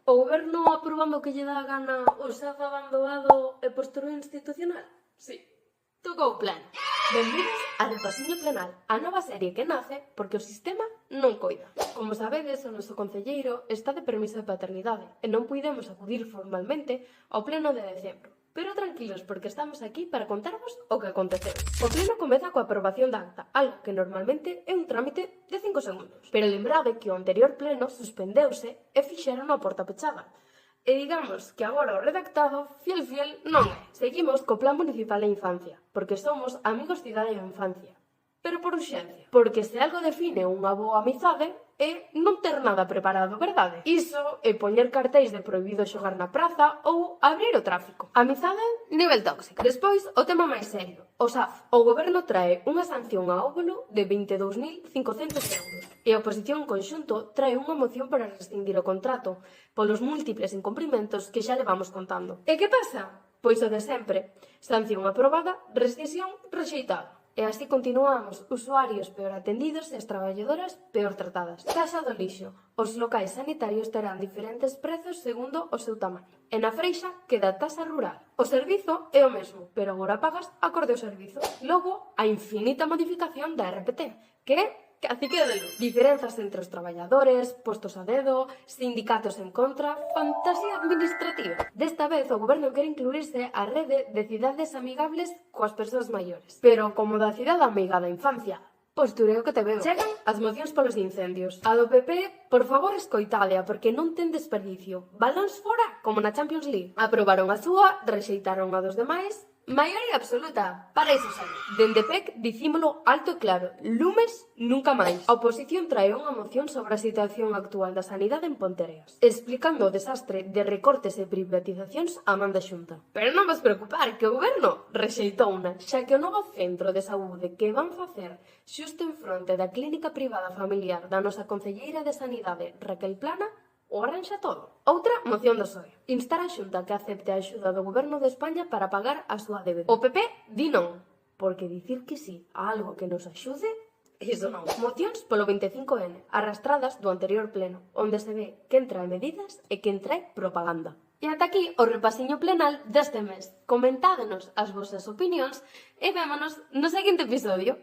O goberno aprobando o que lle dá a gana o xa abandonado e posterior institucional? Sí. Tocou pleno. Benvidos a Repasiño Plenal, a nova serie que nace porque o sistema non coida. Como sabedes, o noso concelleiro está de permiso de paternidade e non puidemos acudir formalmente ao pleno de decembro. Pero tranquilos, porque estamos aquí para contarvos o que aconteceu. O pleno comeza coa aprobación da acta, algo que normalmente é un trámite de 5 segundos. Pero lembrade que o anterior pleno suspendeuse e fixeron a porta pechada. E digamos que agora o redactado, fiel non é. Seguimos co Plan Municipal de Infancia, porque somos amigos cidade da infancia. Pero por urxencia. Porque se algo define unha boa amizade é non ter nada preparado, verdade? Iso é poñer cartéis de prohibido xogar na praza ou abrir o tráfico. Amizade, nivel tóxico. Despois, o tema máis serio, o SAF. O goberno trae unha sanción a óvulo de 22.500 euros. E a oposición en conxunto trae unha moción para rescindir o contrato polos múltiples incumprimentos que xa levamos contando. E que pasa? Pois o de sempre. Sanción aprobada, rescisión rexeitada. E así continuamos, usuarios peor atendidos e as traballadoras peor tratadas. Taxa do lixo. Os locais sanitarios terán diferentes prezos segundo o seu tamaño. E na Freixa queda taxa rural. O servizo é o mesmo, pero agora pagas acorde ao servizo. Logo, a infinita modificación da RPT, que é cacique de luz. Diferenzas entre os traballadores, postos a dedo, sindicatos en contra, fantasía administrativa. Desta vez o goberno quere incluirse a rede de cidades amigables coas persoas maiores. Pero como da cidade amiga da infancia, postureo que te veo. Chegan as mocións polos incendios. A do PP, por favor, escoitádea, porque non ten desperdicio. Balóns fora, como na Champions League. Aprobaron a súa, rexeitaron a dos demais. Maioría absoluta, para iso sabe. Dende PEC dicímolo alto e claro, lumes nunca máis. A oposición trae unha moción sobre a situación actual da sanidade en Pontereas, explicando o desastre de recortes e privatizacións a man da Xunta. Pero non vos preocupar, que o goberno rexeitouna, xa que o novo centro de saúde que van facer xusto en fronte da clínica privada familiar da nosa concelleira de Sanidade, Raquel Plana, o arranxa todo. Outra moción do PSOE. Instar a Xunta que acepte a axuda do Goberno de España para pagar a súa débeda. O PP di non, porque dicir que sí a algo que nos axude, iso non. Mocións polo 25N, arrastradas do anterior pleno, onde se ve quen trae medidas e quen trae propaganda. E ata aquí o repasiño plenal deste mes. Comentádenos as vosas opinións e vémonos no seguinte episodio.